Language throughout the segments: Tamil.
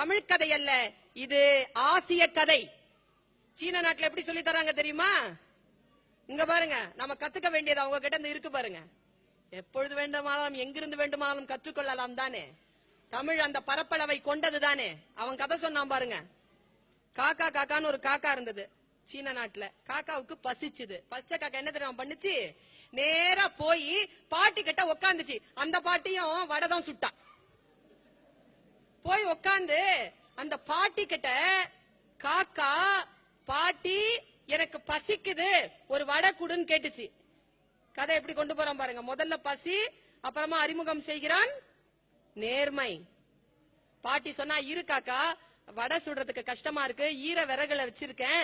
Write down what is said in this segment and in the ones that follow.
தமிழ் கதை அல்ல, இது ஆசிய கதை. சீன நாட்டுல எப்படி சொல்லி தராங்க தெரியுமா? இங்க பாருங்க, நம்ம கத்துக்க வேண்டியது அவங்க கிட்ட இருந்து இருக்கு பாருங்க. எப்பொழுது வேண்டுமானாலும் எங்கிருந்து வேண்டுமானாலும் கற்றுக்கொள்ளலாம் தானே. தமிழ் அந்த பரப்பளவை கொண்டது தானே. அவன் கதை சொன்னான் பாருங்க. காக்கா காக்கான்னு ஒரு காக்கா இருந்தது சீன நாட்டுல. காக்காவுக்கு பசிச்சுது. பசிச்ச காக்கா என்ன தெரியுமா பண்ணுச்சு? நேரா போய் பாட்டி கிட்ட உக்காந்துச்சு. அந்த பாட்டியும் வடை தான் சுட்டா. போய் உக்காந்து அந்த பாட்டி கிட்ட, காக்கா பாட்டி எனக்கு பசிக்குது, ஒரு வடை குடுன்னு கேட்டுச்சு. கதை எப்படி கொண்டு போறான் பாருங்க. முதல்ல பசி, அப்புறமா அறிமுகம் செய்கிறான் நேர்மை. பாட்டி சொன்னா, இரு காக்கா, வடை சுடுறதுக்கு கஷ்டமா இருக்கு, ஈர விறகுல வச்சிருக்கேன்,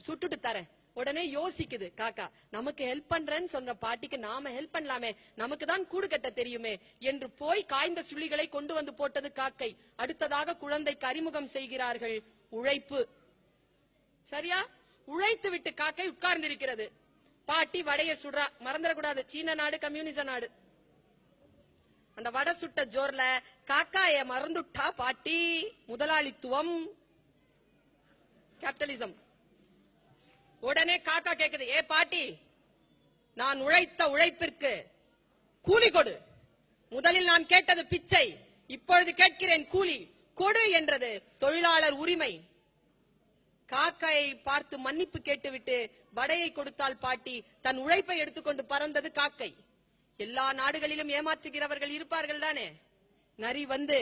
சுட்டுட்டு தரேன். உடனே யோசிக்குது காக்கா, நமக்கு ஹெல்ப் பண்றேன்னு சொல்ற பாட்டிக்கு நாம ஹெல்ப் பண்ணலாமே, நமக்கு தான் கூடு கட்ட தெரியுமே என்று போய் காய்ந்த சுள்ளிகளை கொண்டு வந்து போட்டது காக்கை. அடுத்ததாக குழந்தைக்கு அறிமுகம் செய்கிறார்கள் உழைப்பு. சரியா? உழைத்து விட்டு காக்கை உட்கார்ந்திருக்கிறது. பாட்டி வடைய சுடுறா. மறந்துடக்கூடாது, சீன நாடு கம்யூனிச நாடு. அந்த வடை சுட்ட ஜோர்ல காக்காய மறந்துட்டா பாட்டி. முதலாளித்துவம், கேபிட்டலிசம். உடனே காக்கா கேக்குது, ஏ பாட்டி, நான் உழைத்த உழைப்பிற்கு கூலி கொடு. முதலில் நான் கேட்டது பிச்சை, இப்பொழுது கேட்கிறேன் கூலி கொடு என்றது தொழிலாளர் உரிமை. காக்காயை பார்த்து மன்னிப்பு கேட்டுவிட்டு வடையை கொடுத்தால் பாட்டி. தன் உழைப்பை எடுத்துக்கொண்டு பறந்தது காக்கை. எல்லா நாடுகளிலும் ஏமாற்றுகிறவர்கள் இருப்பார்கள் தானே. நரி வந்து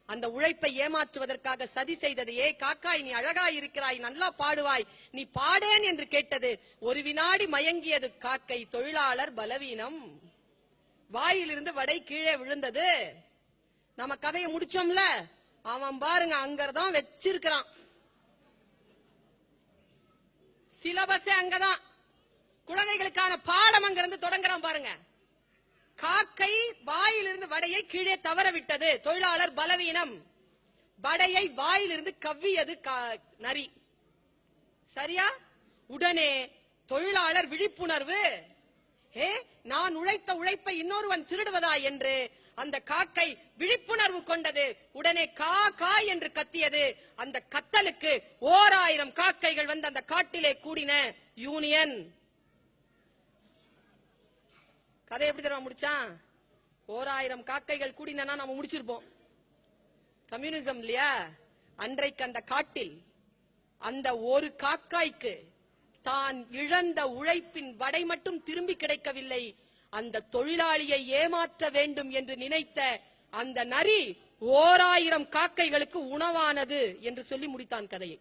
அந்த உழைப்பை ஏமாற்றுவதற்காக சதி செய்தது. ஏ காக்காய், நீ அழகாய் இருக்கிறாய், நல்லா பாடுவாய், நீ பாடேன் என்று கேட்டது. ஒரு வினாடி மயங்கியது காக்கை. தொழிலாளர் பலவீனம். வாயிலிருந்து வடை கீழே விழுந்தது. நம்ம கதையை முடிச்சோம்ல, அவன் பாருங்க அங்கதான் வச்சிருக்கிறான். சிலபஸ் அங்கதான், குழந்தைகளுக்கான பாடம் அங்கிருந்து தொடங்குறான் பாருங்க. காக்கை வாயிலிருந்து வடையை கீழே தவற விட்டது. தொழிலாளர் பலவீனம். வடையை வாயிலிருந்து கவ்வியது நரி. சரியா? உடனே தொழிலாளர் விழிப்புணர்வு. நான் உழைத்த உழைப்பை இன்னொருவன் திருடுவதா என்று அந்த காக்கை விழிப்புணர்வு கொண்டது. உடனே கா கா என்று கத்தியது. அந்த கத்தலுக்கு 1000 காக்கைகள் வந்து அந்த காட்டிலே கூடின. யூனியன். கதை எப்படி தெரியுமா முடிச்சான்? 1000 காக்கைகள் கூடினா நம்ம முடிச்சிருப்போம். கம்யூனிசம் இல்லையா? அன்றைக்கு அந்த காட்டில் அந்த ஒரு காக்காய்க்கு தான் இழந்த உழைப்பின் வடை மட்டும் திரும்பி கிடைக்கவில்லை, அந்த தொழிலாளியை ஏமாற்ற வேண்டும் என்று நினைத்த அந்த நரி 1000 காக்கைகளுக்கு உணவானது என்று சொல்லி முடித்தான் கதையை.